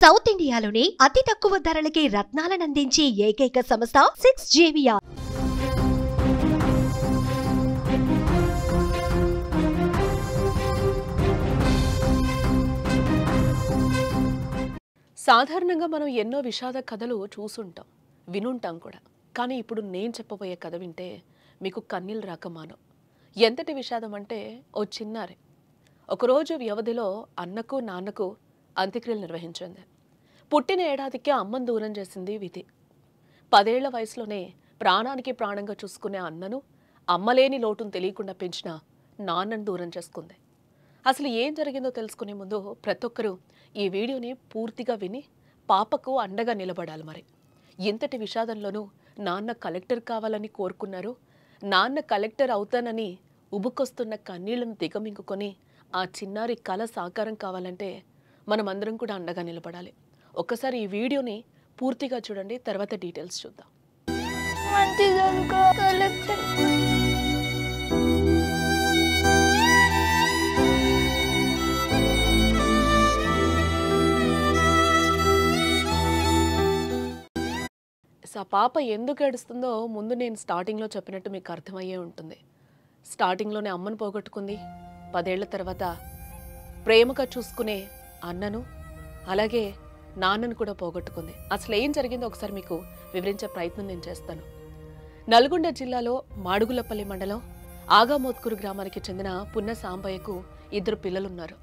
South ఇండియాలోనే అతి తక్కువ ధరలకి రత్నాలనందించే ఏకైక సంస్థ 6JVR. సాధారణంగా మనం ఎన్నో విషాద కథలు చూసుంటాం, వినుంటాం కూడా. కానీ ఇప్పుడు నేను చెప్పబోయే కథ వింటే మీకు కన్నీళ్ళు రాక మానవు. ఎంతటి విషాదం అంటే, ఓ చిన్నారి ఒకరోజు వ్యవధిలో అన్నకు నాన్నకు అంత్యక్రియలు నిర్వహించింది. పుట్టిన ఏడాదికే అమ్మను దూరం చేసింది విధి. 10 ఏళ్ల వయసులోనే ప్రాణానికి ప్రాణంగా చూసుకునే అన్నను, అమ్మలేని లోటును తెలియకుండా పెంచిన నాన్నను దూరం చేసుకుంది. అసలు ఏం జరిగిందో తెలుసుకునే ముందు ప్రతి ఒక్కరూ ఈ వీడియోని పూర్తిగా విని పాపకు అండగా నిలబడాలి. మరి ఇంతటి విషాదంలోనూ నాన్న కలెక్టర్ కావాలని కోరుకున్నారు. నాన్న కలెక్టర్ అవుతానని ఉబుకొస్తున్న కన్నీళ్లను దిగమింగుకొని ఆ చిన్నారి కల సాకారం కావాలంటే మనమందరం కూడా అండగా నిలబడాలి. ఒక్కసారి ఈ వీడియోని పూర్తిగా చూడండి, తర్వాత డీటెయిల్స్ చూద్దాం. ఆ పాప ఎందుకు ఏడుస్తుందో ముందు నేను స్టార్టింగ్లో చెప్పినట్టు మీకు అర్థమయ్యే ఉంటుంది. స్టార్టింగ్లోనే అమ్మను పోగొట్టుకుంది. 10 ఏళ్ల తర్వాత ప్రేమగా చూసుకునే అన్నను, అలాగే నాన్నను కూడా పోగొట్టుకుంది. అసలు ఏం జరిగిందో ఒకసారి మీకు వివరించే ప్రయత్నం నేను చేస్తాను. నల్గొండ జిల్లాలో మాడుగులపల్లి మండలం ఆగామోత్కూరు గ్రామానికి చెందిన పున్న సాంబయ్యకు 2 పిల్లలున్నారు.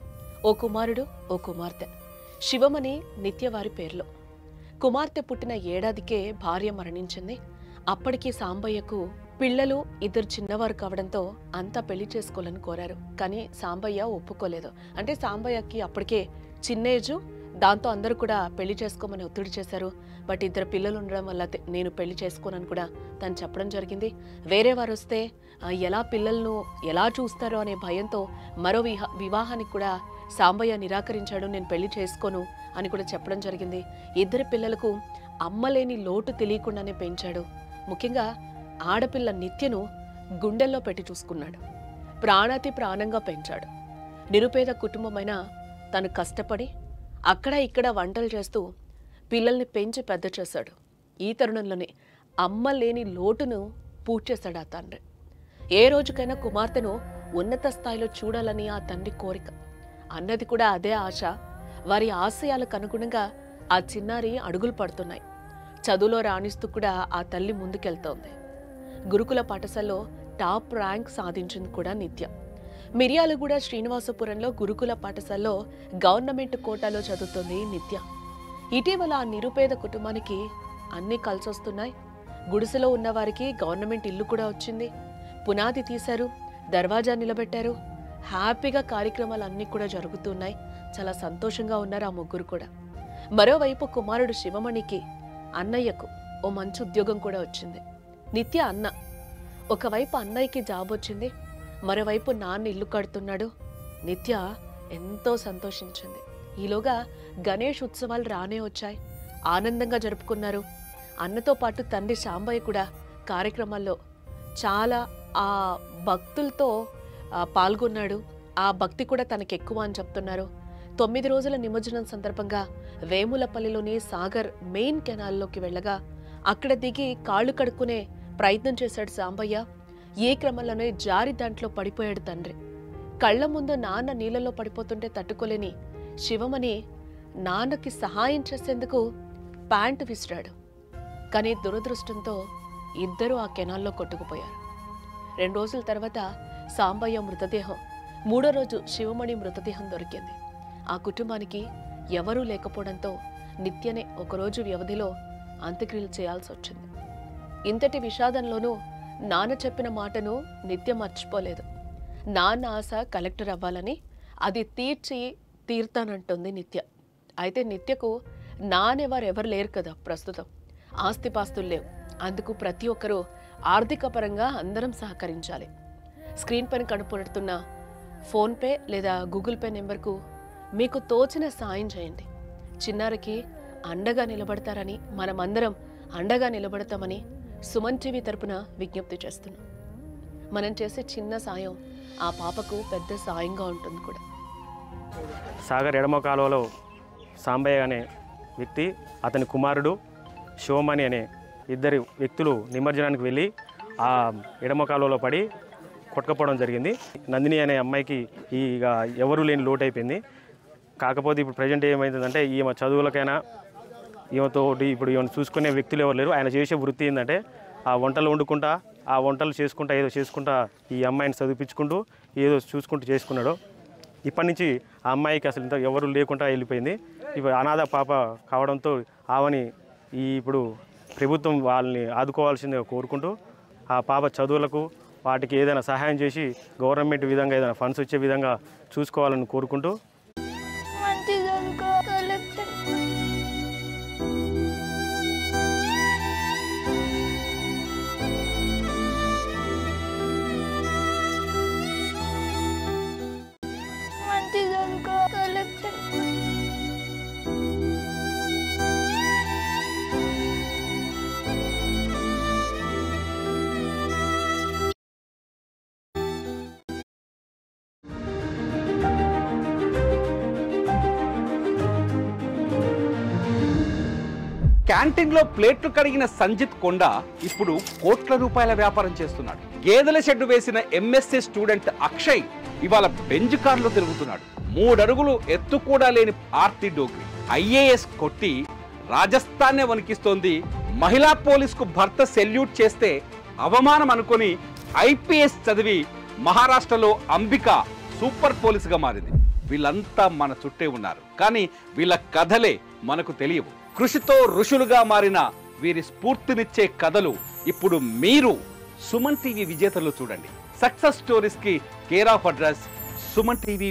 ఓ కుమారుడు, ఓ కుమార్తె. శివమణి, నిత్య వారి పేర్లు. కుమార్తె పుట్టిన ఏడాదికే భార్య మరణించింది. అప్పటికి సాంబయ్యకు పిల్లలు 2 చిన్నవారు కావడంతో అంతా పెళ్లి చేసుకోవాలని కోరారు. కానీ సాంబయ్య ఒప్పుకోలేదు. అంటే సాంబయ్యకి అప్పటికే చిన్న ఏజు, దాంతో అందరూ కూడా పెళ్లి చేసుకోమని ఒత్తిడి చేశారు. బట్ 2 పిల్లలు ఉండడం వల్ల నేను పెళ్లి చేసుకోనని కూడా తను చెప్పడం జరిగింది. వేరే వారు వస్తే ఎలా పిల్లలను ఎలా చూస్తారో అనే భయంతో మరో వివాహానికి కూడా సాంబయ్య నిరాకరించాడు. నేను పెళ్లి చేసుకోను అని కూడా చెప్పడం జరిగింది. 2 పిల్లలకు అమ్మలేని లోటు తెలియకుండానే పెంచాడు. ముఖ్యంగా ఆడపిల్ల నిత్యను గుండెల్లో పెట్టి చూసుకున్నాడు. ప్రాణాతి ప్రాణంగా పెంచాడు. నిరుపేద కుటుంబమైన తను కష్టపడి అక్కడ ఇక్కడ వంటలు చేస్తూ పిల్లల్ని పెంచి పెద్ద చేశాడు. ఈ తరుణంలోనే అమ్మ లేని లోటును పూడ్చేశాడు ఆ తండ్రి. ఏ రోజుకైనా కుమార్తెను ఉన్నత స్థాయిలో చూడాలని ఆ తండ్రి కోరిక. అన్నది కూడా అదే ఆశ. వారి ఆశయాలకు అనుగుణంగా ఆ చిన్నారి అడుగులు పడుతున్నాయి. చదువులో రాణిస్తూ కూడా ఆ తల్లి ముందుకెళ్తోంది. గురుకుల పాఠశాలలో టాప్ ర్యాంక్ సాధించింది కూడా నిత్య. మిర్యాలగూడ శ్రీనివాసపురంలో గురుకుల పాఠశాలలో గవర్నమెంట్ కోటాలో చదువుతోంది నిత్య. ఇటీవల ఆ నిరుపేద కుటుంబానికి అన్నీ కలిసొస్తున్నాయి. గుడిసెలో ఉన్నవారికి గవర్నమెంట్ ఇల్లు కూడా వచ్చింది. పునాది తీశారు, దర్వాజా నిలబెట్టారు. హ్యాపీగా కార్యక్రమాలు అన్నీ కూడా జరుగుతున్నాయి. చాలా సంతోషంగా ఉన్నారు ఆ ముగ్గురు కూడా. మరోవైపు కుమారుడు శివమణికి, అన్నయ్యకు ఓ మంచి ఉద్యోగం కూడా వచ్చింది. నిత్య అన్న. ఒకవైపు అన్నయ్యకి జాబ్ వచ్చింది, మరోవైపు నాన్న ఇల్లు కడుతున్నాడు. నిత్య ఎంతో సంతోషించింది. ఈలోగా గణేష్ ఉత్సవాలు రానే వచ్చాయి. ఆనందంగా జరుపుకున్నారు. అన్నతో పాటు తండ్రి సాంబయ్య కూడా కార్యక్రమాల్లో చాలా ఆ భక్తులతో పాల్గొన్నాడు. ఆ భక్తి కూడా తనకి ఎక్కువ అని చెప్తున్నారు. 9 రోజుల నిమజ్జనం సందర్భంగా వేములపల్లిలోని సాగర్ మెయిన్ కెనాల్లోకి వెళ్ళగా అక్కడ దిగి కాళ్ళు కడుక్కునే ప్రయత్నం చేశాడు సాంబయ్య. ఈ క్రమంలోనే జారి దాంట్లో పడిపోయాడు తండ్రి. కళ్ల ముందు నాన్న నీళ్ళలో పడిపోతుంటే తట్టుకోలేని శివమణి నాన్నకి సహాయం చేసేందుకు ప్యాంటు విసిరాడు. కానీ దురదృష్టంతో 2 ఆ కెనాల్లో కొట్టుకుపోయారు. 2 రోజుల తర్వాత సాంబయ్య మృతదేహం, 3వ రోజు శివమణి మృతదేహం దొరికింది. ఆ కుటుంబానికి ఎవరూ లేకపోవడంతో నిత్యనే ఒకరోజు వ్యవధిలో అంత్యక్రియలు చేయాల్సి వచ్చింది. ఇంతటి విషాదంలోనూ నాన్న చెప్పిన మాటను నిత్య మర్చిపోలేదు. నాన్న ఆశ కలెక్టర్ అవ్వాలని, అది తీర్తానంటుంది నిత్య. అయితే నిత్యకు నాన్నెవరెవరు లేరు కదా ప్రస్తుతం. ఆస్తిపాస్తులు లేవు. అందుకు ప్రతి ఒక్కరూ ఆర్థిక పరంగా అందరం సహకరించాలి. స్క్రీన్ పైన కనపడుతున్న ఫోన్పే లేదా గూగుల్ పే నెంబర్కు మీకు తోచిన సాయం చేయండి. చిన్నారికి అండగా నిలబడతారని, మనమందరం అండగా నిలబడతామని సుమన్ టీవీ తరపున విజ్ఞప్తి చేస్తున్నాం. మనం చేసే చిన్న సాయం ఆ పాపకు పెద్ద సాయంగా ఉంటుంది కూడా. సాగర్ ఎడమ కాలువలో సాంబయ్య అనే వ్యక్తి, అతని కుమారుడు శివమణి అనే ఇద్దరు వ్యక్తులు నిమజ్జనానికి వెళ్ళి ఆ ఎడమ కాలువలో పడి కొట్టుకపోవడం జరిగింది. నందిని అనే అమ్మాయికి ఇక ఎవరు లేని లోటు అయిపోయింది. కాకపోతే ఇప్పుడు ప్రజెంట్ ఏమైందంటే ఈమె చదువులకైనా ఈమెతో ఇప్పుడు ఈమెను చూసుకునే వ్యక్తులు ఎవరు లేరు. ఆయన చేసే వృత్తి ఏంటంటే ఆ వంటలు వండుకుంటా, ఆ వంటలు చేసుకుంటా, ఏదో చేసుకుంటా ఈ అమ్మాయిని చదివించుకుంటూ ఏదో చూసుకుంటూ చేసుకున్నాడు. ఇప్పటి నుంచి ఆ అమ్మాయికి అసలు ఇంత ఎవరు లేకుండా వెళ్ళిపోయింది. ఇప్పుడు అనాథ పాప కావడంతో ఆమెని ఇప్పుడు ప్రభుత్వం వాళ్ళని ఆదుకోవాల్సిందిగా కోరుకుంటూ ఆ పాప చదువులకు వాటికి ఏదైనా సహాయం చేసి గవర్నమెంట్ విధంగా ఏదైనా ఫండ్స్ వచ్చే విధంగా చూసుకోవాలని కోరుకుంటూ క్యాంటీన్లో ప్లేట్లు కడిగిన సంజిత్ కొండ ఇప్పుడు కోట్ల రూపాయల వ్యాపారం చేస్తున్నాడు. గేదెల షెడ్డు వేసిన ఎంఎస్సీ స్టూడెంట్ అక్షయ్ ఇవాళ బెంజ్ కార్లో తిరుగుతున్నాడు. 3 అడుగులు ఎత్తు కూడా లేని ఆర్తి డోగ్రి ఐఏఎస్ కొట్టి రాజస్థాన్నే వణికిస్తోంది. మహిళా పోలీసుకు భర్త సెల్యూట్ చేస్తే అవమానం అనుకొని ఐపీఎస్ చదివి మహారాష్ట్రలో అంబిక సూపర్ పోలీసుగా మారింది. వీళ్ళంతా మన చుట్టే ఉన్నారు, కానీ వీళ్ళ కథలే మనకు తెలియవు. కృషితో ఋషులుగా మారిన వీరి స్ఫూర్తినిచ్చే కథలు ఇప్పుడు మీరు సుమన్ టీవీ విజేతలు చూడండి. సక్సెస్ స్టోరీస్ కి care of address Suman TV.